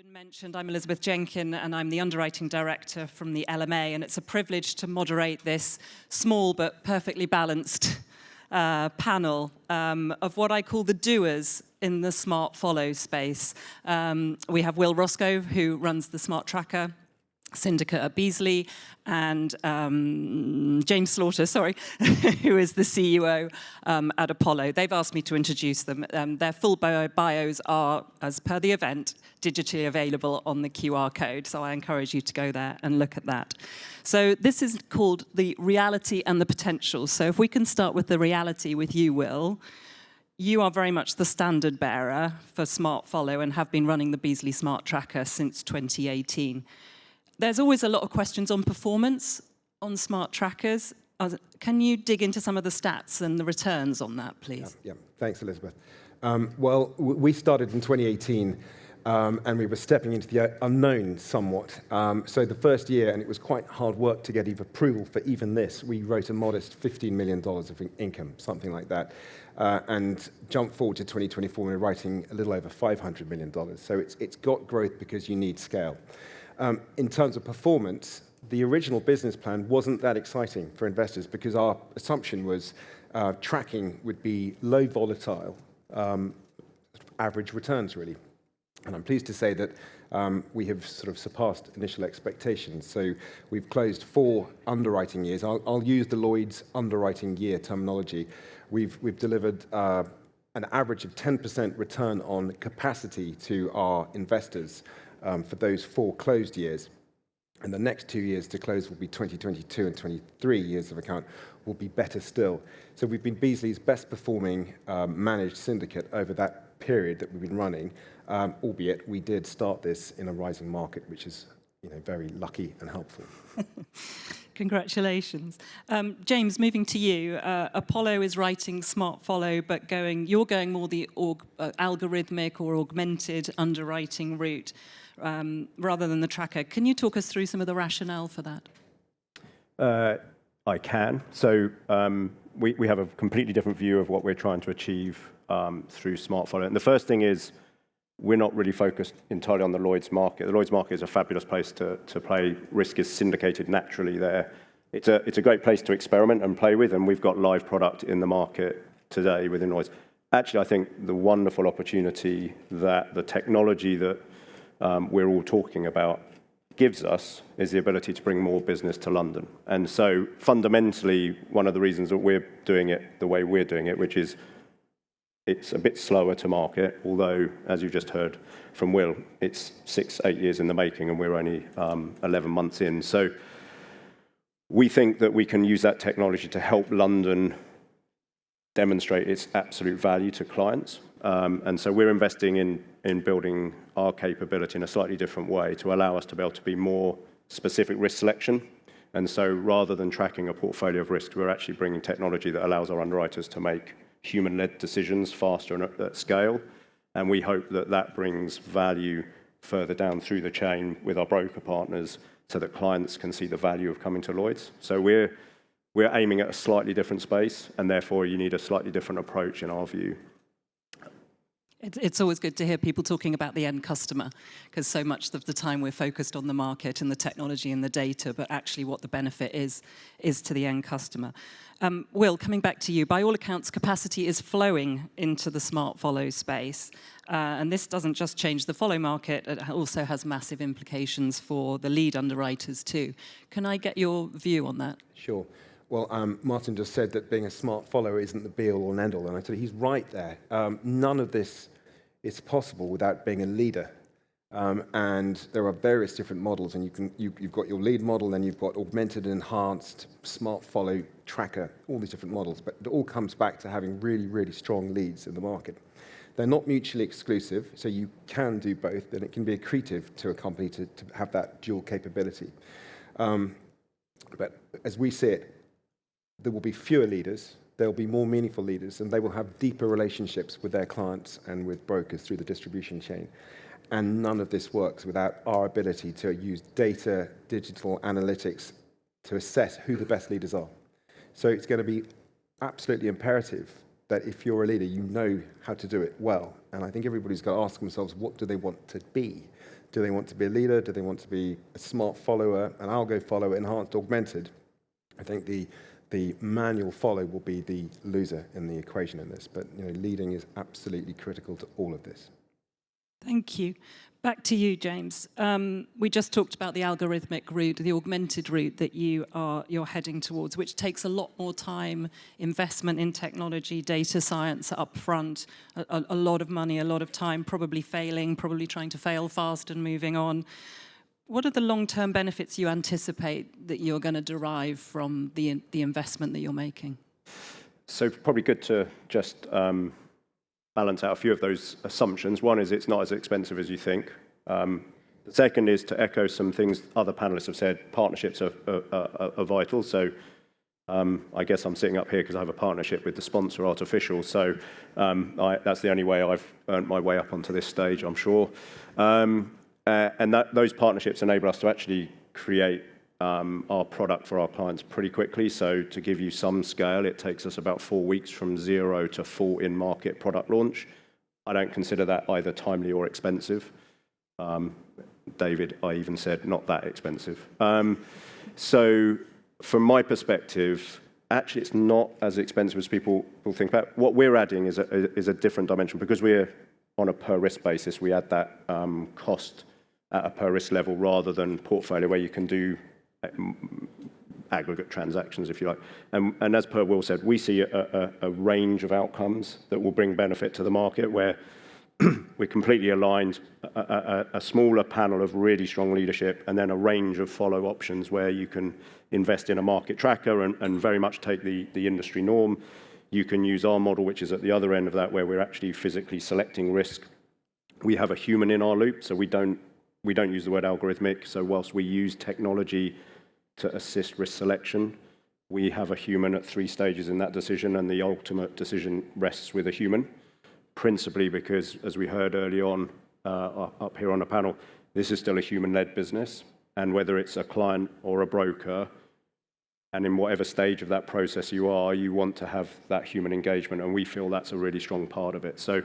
been mentioned, I'm Elizabeth Jenkin, and I'm the Underwriting Director from the LMA, and it's a privilege to moderate this small but perfectly balanced panel of what I call the doers in the smart follow space. We have Will Roscoe, who runs the Smart Tracker syndicate at Beazley, and James Slaughter, who is the CEO at Apollo. They've asked me to introduce them. Their full bios are, as per the event, digitally available on the QR code, so I encourage you to go there and look at that. So this is called the reality and the potential. So if we can start with the reality with you, Will. You are very much the standard bearer for Smart Follow and have been running the Beazley Smart Tracker since 2018. There's always a lot of questions on performance on smart trackers. Can you dig into some of the stats and the returns on that, please? Yeah. Thanks, Elizabeth. Well, we started in 2018, and we were stepping into the unknown somewhat. So the first year, and it was quite hard work to get approval for even this, we wrote a modest $15 million of income, something like that. And jump forward to 2024, we're writing a little over $500 million. So it's got growth because you need scale. In terms of performance, the original business plan wasn't that exciting for investors because our assumption was tracking would be low volatile, average returns really. And I'm pleased to say that we have sort of surpassed initial expectations. So we've closed 4 underwriting years. I'll use the Lloyd's underwriting year terminology. We've delivered an average of 10% return on capacity to our investors for those 4 closed years. And the next 2 years to close will be 2022 and 23 years of account will be better still. So we've been Beazley's best performing managed syndicate over that period that we've been running, albeit we did start this in a rising market, which is very lucky and helpful. Congratulations. James, moving to you. Apollo is writing Smart Follow, but you're going more the algorithmic or augmented underwriting route rather than the tracker. Can you talk us through some of the rationale for that? I can. So we have a completely different view of what we're trying to achieve through Smart Follow. And the first thing is we're not really focused entirely on the Lloyd's market. The Lloyd's market is a fabulous place to play. Risk is syndicated naturally there. It's a great place to experiment and play with, and we've got live product in the market today within Lloyd's. Actually, I think the wonderful opportunity that the technology that we're all talking about gives us is the ability to bring more business to London. And so fundamentally, one of the reasons that we're doing it the way we're doing it, which is it's a bit slower to market, although, as you just heard from Will, it's 6-8 years in the making and we're only 11 months in. So we think that we can use that technology to help London demonstrate its absolute value to clients. And so we're investing in building our capability in a slightly different way to allow us to be able to be more specific risk selection. And so rather than tracking a portfolio of risks, we're actually bringing technology that allows our underwriters to make human-led decisions faster and at scale. And we hope that that brings value further down through the chain with our broker partners so that clients can see the value of coming to Lloyd's. So we're aiming at a slightly different space, and therefore you need a slightly different approach in our view. It's always good to hear people talking about the end customer, because so much of the time we're focused on the market and the technology and the data, but actually what the benefit is to the end customer. Will, coming back to you, by all accounts, capacity is flowing into the smart follow space. And this doesn't just change the follow market, it also has massive implications for the lead underwriters too. Can I get your view on that? Sure. Well, Martin just said that being a smart follower isn't the be-all or end-all, and I said he's right there. None of this is possible without being a leader. And there are various different models, and you've got your lead model, then you've got augmented, enhanced, smart follow, tracker, all these different models. But it all comes back to having really, really strong leads in the market. They're not mutually exclusive, so you can do both, and it can be accretive to a company to have that dual capability. But as we see it, there will be fewer leaders, there will be more meaningful leaders, and they will have deeper relationships with their clients and with brokers through the distribution chain. And none of this works without our ability to use data, digital analytics to assess who the best leaders are. So it's going to be absolutely imperative that if you're a leader, you know how to do it well. And I think everybody's got to ask themselves, what do they want to be? Do they want to be a leader? Do they want to be a smart follower, an algo follower, enhanced, augmented? I think the manual follow will be the loser in the equation in this, but leading is absolutely critical to all of this. Thank you. Back to you, James. We just talked about the algorithmic route, the augmented route that you're heading towards, which takes a lot more time, investment in technology, data science up front, a lot of money, a lot of time, probably failing, probably trying to fail fast and moving on. What are the long-term benefits you anticipate that you're going to derive from the investment that you're making? So probably good to just balance out a few of those assumptions. One is it's not as expensive as you think. The second is to echo some things other panelists have said, partnerships are vital. So I guess I'm sitting up here because I have a partnership with the sponsor, Artificial. So that's the only way I've earned my way up onto this stage, I'm sure. And those partnerships enable us to actually create our product for our clients pretty quickly. So to give you some scale, it takes us about 4 weeks from 0 to full in-market product launch. I don't consider that either timely or expensive. David, I even said not that expensive. So from my perspective, actually it's not as expensive as people think about. What we're adding is a different dimension. Because we're on a per risk basis, we add that cost at a per risk level rather than portfolio where you can do aggregate transactions, if you like. And as per Will said, we see a range of outcomes that will bring benefit to the market where we're completely aligned, a smaller panel of really strong leadership, and then a range of follow options where you can invest in a market tracker and very much take the industry norm. You can use our model, which is at the other end of that, where we're actually physically selecting risk. We have a human in our loop, so we don't use the word algorithmic. So whilst we use technology to assist risk selection, we have a human at 3 stages in that decision, and the ultimate decision rests with a human, principally because, as we heard early on up here on the panel, this is still a human-led business, and whether it's a client or a broker, and in whatever stage of that process you are, you want to have that human engagement, and we feel that's a really strong part of it. So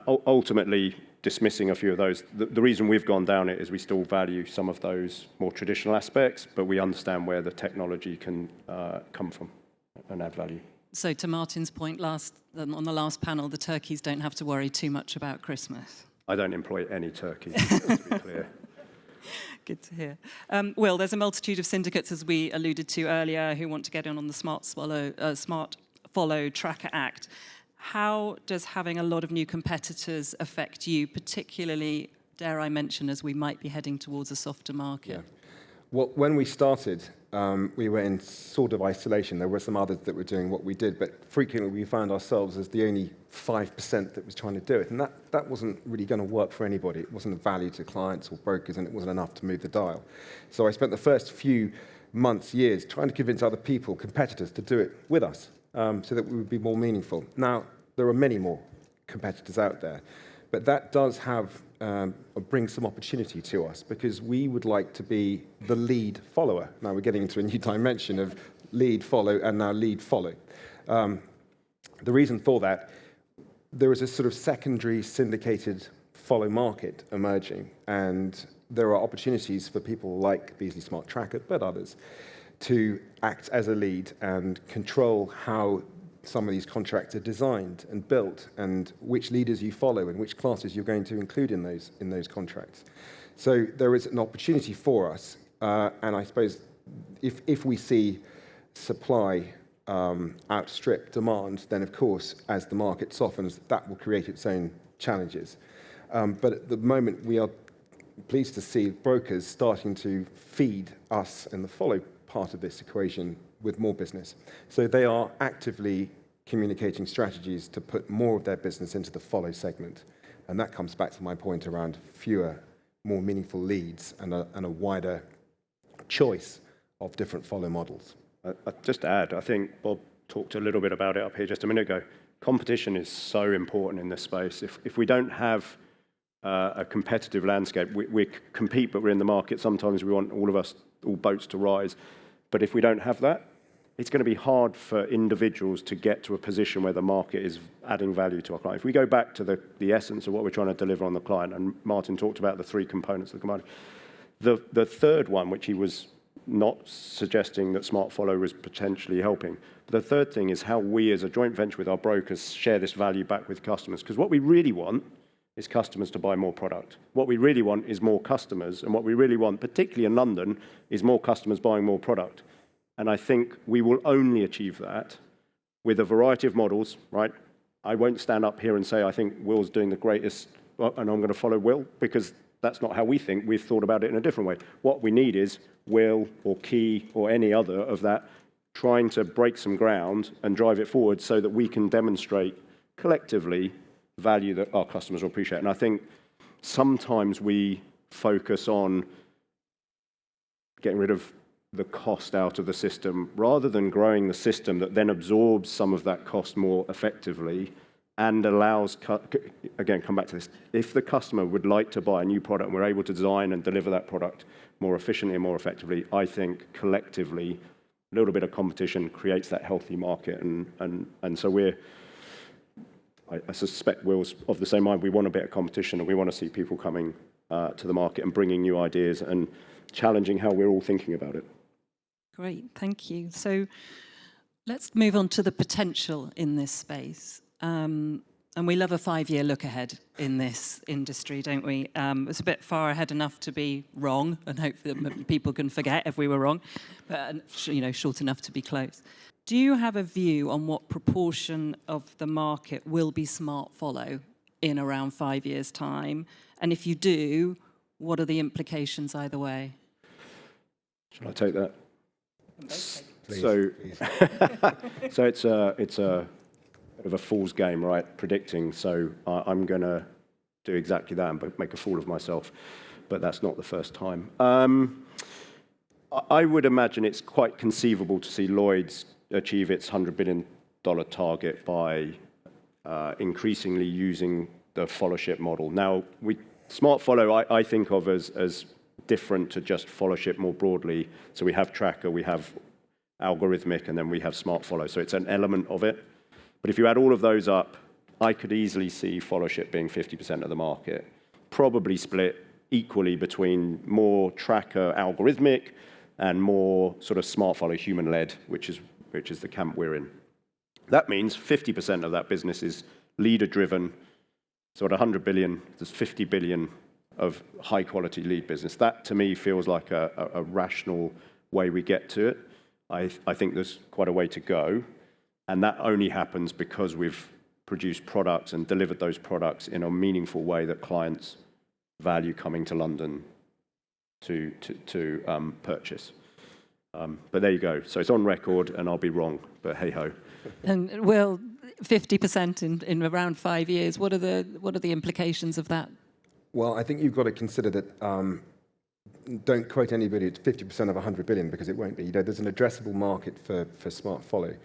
ultimately, dismissing a few of those, the reason we've gone down it is we still value some of those more traditional aspects, but we understand where the technology can come from and add value. So to Martin's point on the last panel, the turkeys don't have to worry too much about Christmas. I don't employ any turkeys, to be clear. Good to hear. Will, there's a multitude of syndicates, as we alluded to earlier, who want to get in on the Smart Follow Tracker Act. How does having a lot of new competitors affect you, particularly, dare I mention, as we might be heading towards a softer market? Yeah. Well, when we started, we were in sort of isolation. There were some others that were doing what we did, but frequently we found ourselves as the only 5% that was trying to do it. And that wasn't really going to work for anybody. It wasn't of value to clients or brokers, and it wasn't enough to move the dial. So I spent the first few months, years, trying to convince other people, competitors, to do it with us so that we would be more meaningful. Now, there are many more competitors out there, but that does bring some opportunity to us because we would like to be the lead follower. Now we're getting into a new dimension of lead, follow, and now lead, follow. The reason for that, there is a sort of secondary syndicated follow market emerging, and there are opportunities for people like Beazley Smart Tracker, but others, to act as a lead and control how some of these contracts are designed and built, and which leaders you follow and which classes you're going to include in those contracts. So there is an opportunity for us, and I suppose if we see supply outstrip demand, then of course, as the market softens, that will create its own challenges. But at the moment, we are pleased to see brokers starting to feed us in the follow part of this equation with more business. So they are actively communicating strategies to put more of their business into the follow segment. And that comes back to my point around fewer, more meaningful leads and a wider choice of different follow models. Just to add, I think Bob talked a little bit about it up here just a minute ago. Competition is so important in this space. If we don't have a competitive landscape, we compete, but we're in the market. Sometimes we want all boats to rise. But if we don't have that, it's going to be hard for individuals to get to a position where the market is adding value to our client. If we go back to the essence of what we're trying to deliver on the client, and Martin talked about the three components of the commodity, the third one, which he was not suggesting that Smart Follow was potentially helping, but the third thing is how we as a joint venture with our brokers share this value back with customers. Because what we really want is customers to buy more product. What we really want is more customers, and what we really want, particularly in London, is more customers buying more product. And I think we will only achieve that with a variety of models, right? I won't stand up here and say, I think Will's doing the greatest, and I'm going to follow Will, because that's not how we think. We've thought about it in a different way. What we need is Will or Key or any other of that trying to break some ground and drive it forward so that we can demonstrate collectively value that our customers will appreciate. And I think sometimes we focus on getting rid of the cost out of the system rather than growing the system that then absorbs some of that cost more effectively and allows, again, come back to this, if the customer would like to buy a new product and we're able to design and deliver that product more efficiently and more effectively, I think collectively a little bit of competition creates that healthy market. And so I suspect Will's of the same mind. We want a bit of competition and we want to see people coming to the market and bringing new ideas and challenging how we're all thinking about it. Great, thank you. So let's move on to the potential in this space. And we love a 5-year look ahead in this industry, don't we? It's a bit far ahead enough to be wrong, and hopefully that people can forget if we were wrong, but short enough to be close. Do you have a view on what proportion of the market will be Smart Follow in around 5 years' time? And if you do, what are the implications either way? Shall I take that? Please, so, please. so it's a bit of a fool's game, right? Predicting. So I'm going to do exactly that and make a fool of myself, but that's not the first time. I would imagine it's quite conceivable to see Lloyd's achieve its $100 billion target by increasingly using the followship model. Now, Smart Follow I think of as different to just followship more broadly. So we have tracker, we have algorithmic, and then we have Smart Follow. So it's an element of it. But if you add all of those up, I could easily see followship being 50% of the market, probably split equally between more tracker algorithmic and more sort of Smart Follow human-led, which is the camp we're in. That means 50% of that business is leader-driven. So at 100 billion, there's 50 billion of high-quality lead business. That, to me, feels like a rational way we get to it. I think there's quite a way to go, and that only happens because we've produced products and delivered those products in a meaningful way that clients value coming to London to purchase. But there you go. So it's on record, and I'll be wrong, but hey-ho. And well, 50% in around 5 years, what are the implications of that? Well, I think you've got to consider that, don't quote anybody at 50% of 100 billion, because it won't be. There's an addressable market for Smart Follow.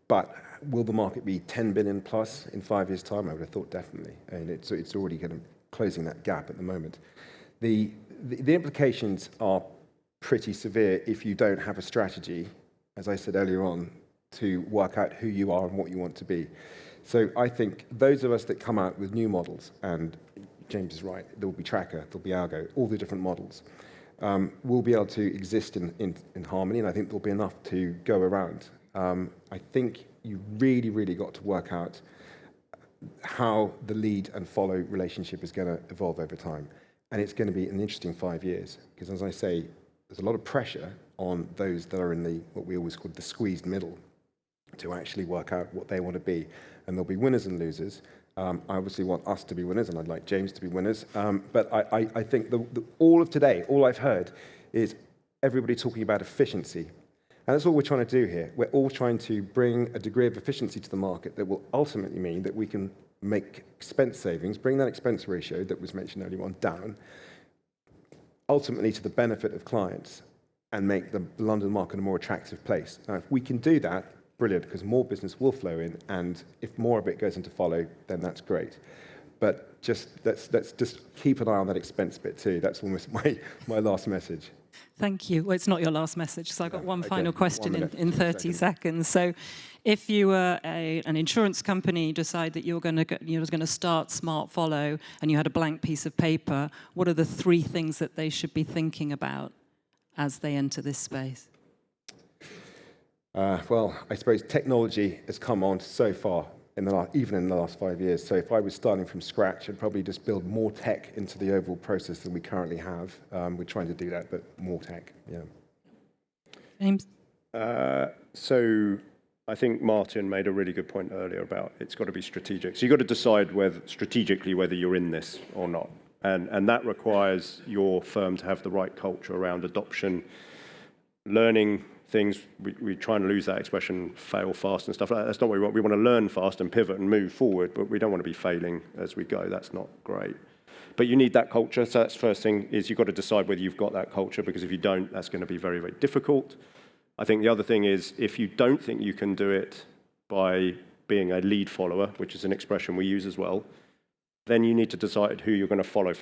But will the market be 10 billion plus in 5 years' time? I would have thought definitely. And it's already kind of closing that gap at the moment. The implications are pretty severe if you don't have a strategy, as I said earlier on, to work out who you are and what you want to be. So I think those of us that come out with new models, and James is right, there will be tracker, there'll be algo, all the different models, will be able to exist in harmony, and I think there'll be enough to go around. I think you really, really got to work out how the lead and follow relationship is going to evolve over time. And it's going to be an interesting 5 years, because as I say, there's a lot of pressure on those that are in what we always call the squeezed middle to actually work out what they want to be. And there'll be winners and losers. I obviously want us to be winners, and I'd like James to be winners. But I think all of today, all I've heard is everybody talking about efficiency. And that's all we're trying to do here. We're all trying to bring a degree of efficiency to the market that will ultimately mean that we can make expense savings, bring that expense ratio that was mentioned earlier on down, ultimately to the benefit of clients, and make the London market a more attractive place. Now, if we can do that, brilliant, because more business will flow in, and if more of it goes into follow, then that's great. But let's just keep an eye on that expense bit too. That's almost my last message. Thank you. Well, it's not your last message, so I've got one okay. final 1 question minute, in 30 seconds. So if you were an insurance company, decide that you're going to start Smart Follow, and you had a blank piece of paper, what are the 3 things that they should be thinking about as they enter this space? Well, I suppose technology has come on so far, even in the last 5 years. So if I was starting from scratch, I'd probably just build more tech into the overall process than we currently have. We're trying to do that, but more tech, yeah. James? So I think Martin made a really good point earlier about it's got to be strategic. So you've got to decide strategically whether you're in this or not. And that requires your firm to have the right culture around adoption, learning things. We try and lose that expression, fail fast and stuff like that. That's not what we want. We want to learn fast and pivot and move forward, but we don't want to be failing as we go. That's not great. But you need that culture. So that's the first thing, is you've got to decide whether you've got that culture, because if you don't, that's going to be very, very difficult. I think the other thing is, if you don't think you can do it by being a lead follower, which is an expression we use as well, then you need to decide who you're going to follow.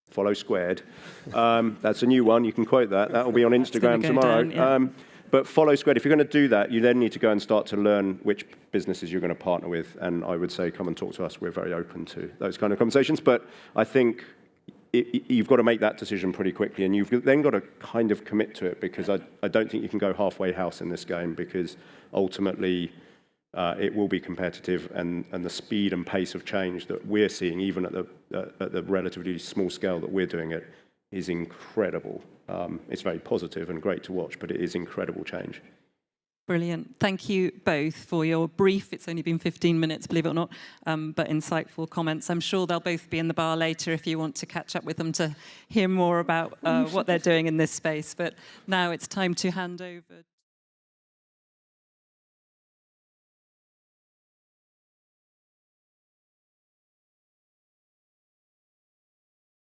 Follow squared. That's a new one. You can quote that. That will be on Instagram tomorrow. Down, yeah. But follow squared. If you're going to do that, you then need to go and start to learn which businesses you're going to partner with. And I would say, come and talk to us. We're very open to those kind of conversations. But I think you've got to make that decision pretty quickly, and you've then got to kind of commit to it, because I don't think you can go halfway house in this game, because ultimately it will be competitive, and the speed and pace of change that we're seeing, even at the relatively small scale that we're doing it, is incredible. It's very positive and great to watch, but it is incredible change. Brilliant. Thank you both for your brief, it's only been 15 minutes, believe it or not, but insightful comments. I'm sure they'll both be in the bar later if you want to catch up with them to hear more about what they're doing in this space. But now it's time to hand over